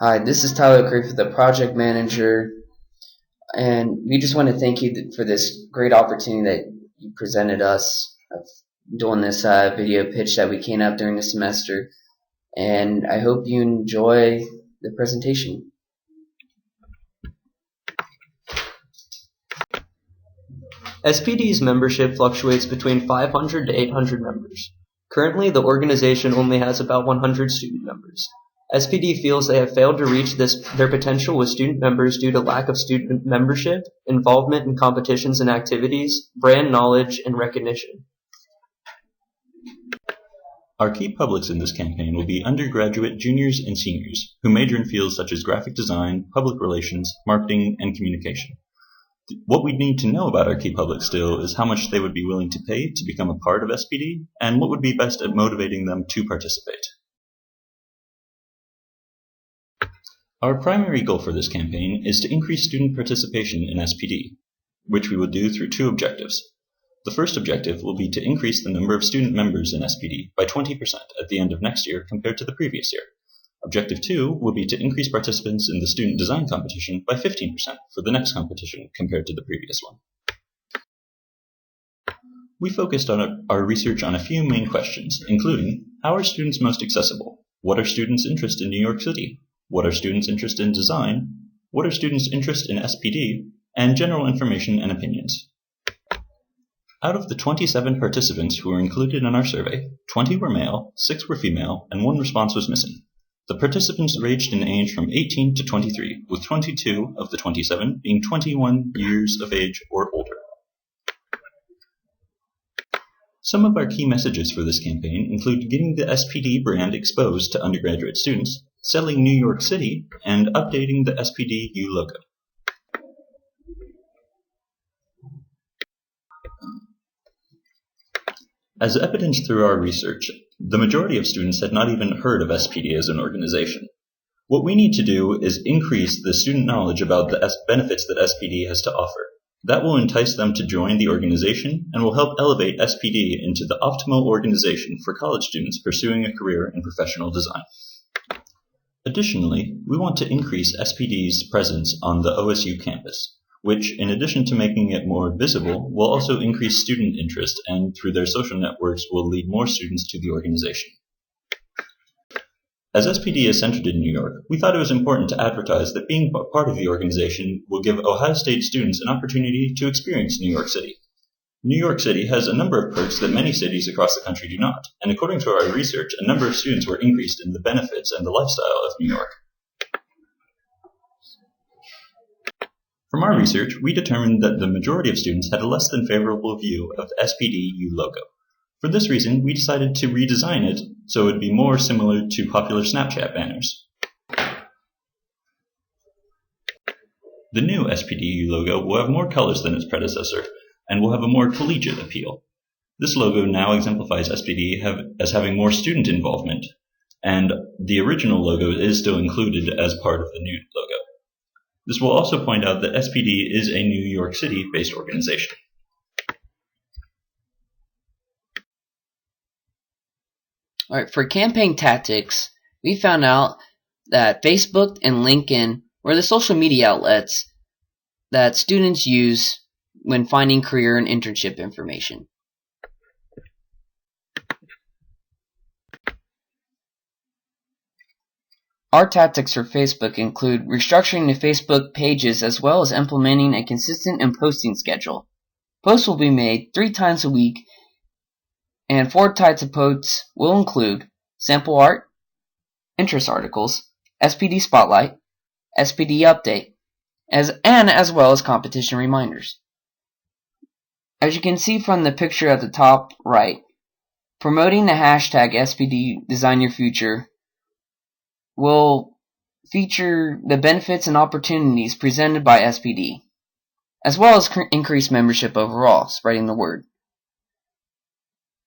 Hi, this is Tyler Creek, the project manager, and we just want to thank you for this great opportunity that you presented us of doing this video pitch that we came up during the semester, and I hope you enjoy the presentation. SPD's membership fluctuates between 500 to 800 members. Currently, the organization only has about 100 student members. SPD feels they have failed to reach their potential with student members due to lack of student membership, involvement in competitions and activities, brand knowledge, and recognition. Our key publics in this campaign will be undergraduate, juniors, and seniors who major in fields such as graphic design, public relations, marketing, and communication. What we need to know about our key public still is how much they would be willing to pay to become a part of SPD, and what would be best at motivating them to participate. Our primary goal for this campaign is to increase student participation in SPD, which we will do through two objectives. The first objective will be to increase the number of student members in SPD by 20% at the end of next year compared to the previous year. Objective 2 will be to increase participants in the student design competition by 15% for the next competition compared to the previous one. We focused on our research on a few main questions, including how are students most accessible? What are students' interests in New York City? What are students' interests in design? What are students' interests in SPD? And general information and opinions. Out of the 27 participants who were included in our survey, 20 were male, 6 were female, and 1 response was missing. The participants ranged in age from 18 to 23, with 22 of the 27 being 21 years of age or older. Some of our key messages for this campaign include getting the SPD brand exposed to undergraduate students, selling New York City, and updating the SPD U logo. As evidenced through our research, the majority of students had not even heard of SPD as an organization. What we need to do is increase the student knowledge about the benefits that SPD has to offer. That will entice them to join the organization and will help elevate SPD into the optimal organization for college students pursuing a career in professional design. Additionally, we want to increase SPD's presence on the OSU campus, which, in addition to making it more visible, will also increase student interest and, through their social networks, will lead more students to the organization. As SPD is centered in New York, we thought it was important to advertise that being part of the organization will give Ohio State students an opportunity to experience New York City. New York City has a number of perks that many cities across the country do not, and according to our research, a number of students were increased in the benefits and the lifestyle of New York. From our research, we determined that the majority of students had a less than favorable view of the SPD U logo. For this reason, we decided to redesign it so it would be more similar to popular Snapchat banners. The new SPD U logo will have more colors than its predecessor and will have a more collegiate appeal. This logo now exemplifies SPD as having more student involvement, and the original logo is still included as part of the new logo. This will also point out that SPD is a New York City-based organization. Alright, for campaign tactics, we found out that Facebook and LinkedIn were the social media outlets that students use when finding career and internship information. Our tactics for Facebook include restructuring the Facebook pages as well as implementing a consistent and posting schedule. Posts will be made 3 times a week, and 4 types of posts will include sample art, interest articles, SPD Spotlight, SPD Update, as well as competition reminders. As you can see from the picture at the top right, promoting the hashtag SPD Design Your Future will feature the benefits and opportunities presented by SPD, as well as increase membership overall, spreading the word.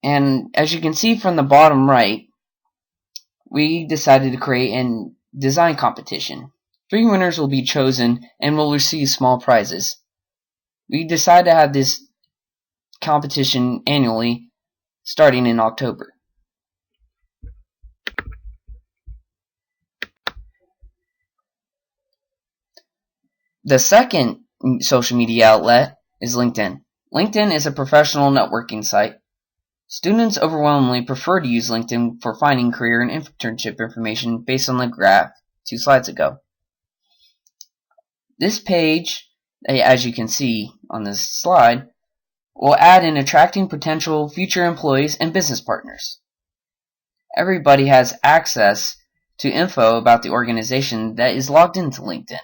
And as you can see from the bottom right, we decided to create a design competition. 3 winners will be chosen and will receive small prizes. We decided to have this competition annually starting in October. The second social media outlet is LinkedIn. LinkedIn is a professional networking site. Students overwhelmingly prefer to use LinkedIn for finding career and internship information based on the graph 2 slides ago. This page, as you can see on this slide, will add in attracting potential future employees and business partners. Everybody has access to info about the organization that is logged into LinkedIn.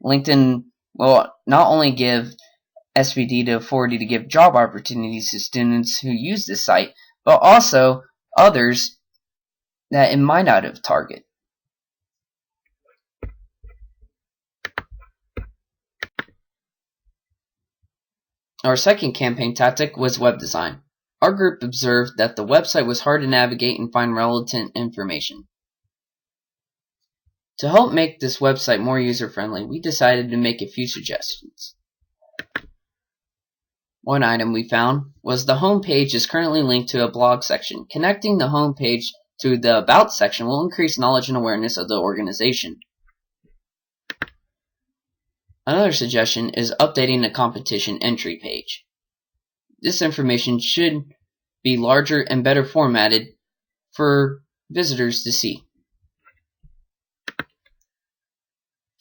LinkedIn will not only give SPD the authority to give job opportunities to students who use this site, but also others that it might not have targeted. Our second campaign tactic was web design. Our group observed that the website was hard to navigate and find relevant information. To help make this website more user-friendly, we decided to make a few suggestions. One item we found was the home page is currently linked to a blog section. Connecting the home page to the About section will increase knowledge and awareness of the organization. Another suggestion is updating the competition entry page. This information should be larger and better formatted for visitors to see.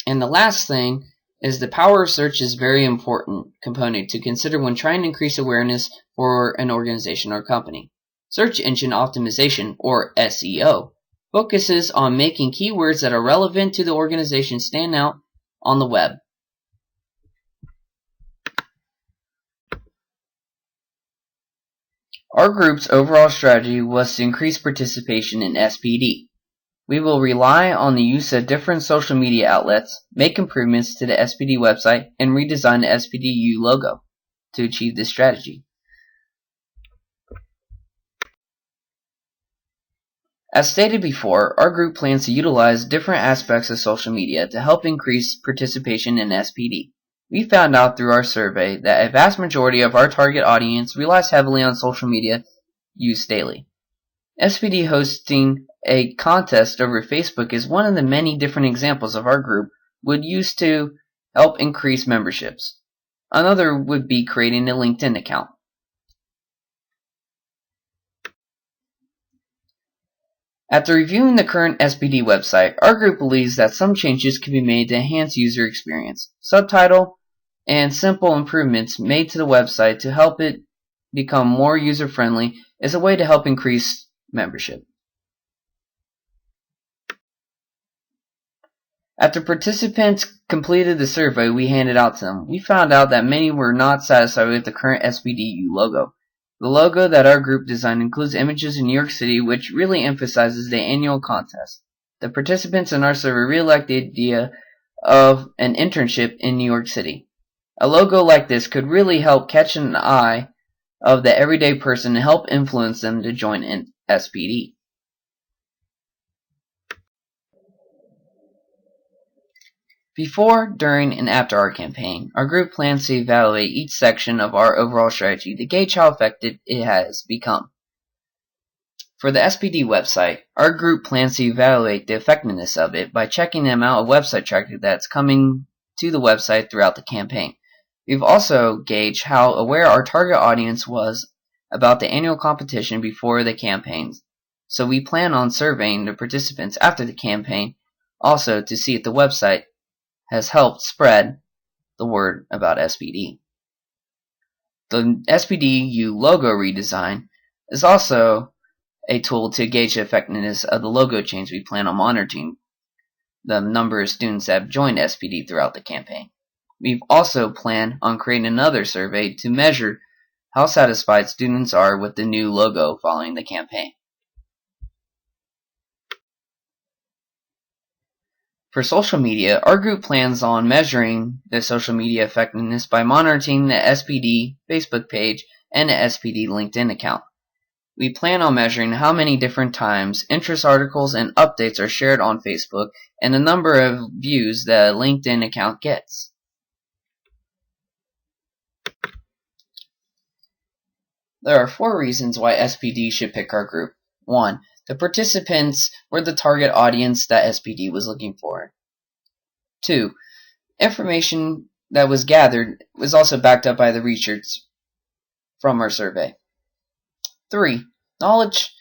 And the last thing is the power of search is a very important component to consider when trying to increase awareness for an organization or company. Search engine optimization, or SEO, focuses on making keywords that are relevant to the organization stand out on the web. Our group's overall strategy was to increase participation in SPD. We will rely on the use of different social media outlets, make improvements to the SPD website, and redesign the SPDU logo to achieve this strategy. As stated before, our group plans to utilize different aspects of social media to help increase participation in SPD. We found out through our survey that a vast majority of our target audience relies heavily on social media use daily. SPD hosting a contest over Facebook is one of the many different examples of our group would use to help increase memberships. Another would be creating a LinkedIn account. After reviewing the current SPD website, our group believes that some changes can be made to enhance user experience. Subtitle and simple improvements made to the website to help it become more user-friendly is a way to help increase membership. After participants completed the survey we handed out to them, we found out that many were not satisfied with the current SPDU logo. The logo that our group designed includes images of New York City, which really emphasizes the annual contest. The participants in our survey really liked the idea of an internship in New York City. A logo like this could really help catch an eye of the everyday person and help influence them to join in SPD. Before, during, and after our campaign, our group plans to evaluate each section of our overall strategy to gauge how effective it has become. For the SPD website, our group plans to evaluate the effectiveness of it by checking the amount of website traffic that's coming to the website throughout the campaign. We've also gauged how aware our target audience was about the annual competition before the campaigns, so we plan on surveying the participants after the campaign also to see if the website has helped spread the word about SPD. The SPDU logo redesign is also a tool to gauge the effectiveness of the logo change we plan on monitoring the number of students that have joined SPD throughout the campaign. We've also planned on creating another survey to measure how satisfied students are with the new logo following the campaign. For social media, our group plans on measuring the social media effectiveness by monitoring the SPD Facebook page and the SPD LinkedIn account. We plan on measuring how many different times interest articles and updates are shared on Facebook and the number of views the LinkedIn account gets. There are 4 reasons why SPD should pick our group. 1. The participants were the target audience that SPD was looking for. 2. Information that was gathered was also backed up by the research from our survey. 3. Knowledge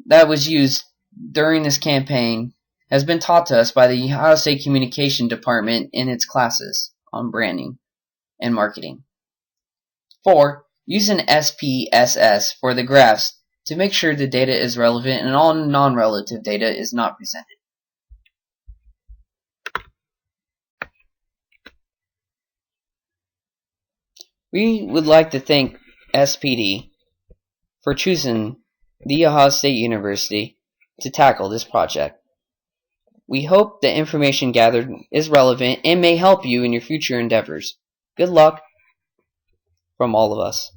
that was used during this campaign has been taught to us by the Ohio State Communication Department in its classes on branding and marketing. 4. Use an SPSS for the graphs to make sure the data is relevant and all non-relative data is not presented. We would like to thank SPD for choosing The Ohio State University to tackle this project. We hope the information gathered is relevant and may help you in your future endeavors. Good luck from all of us.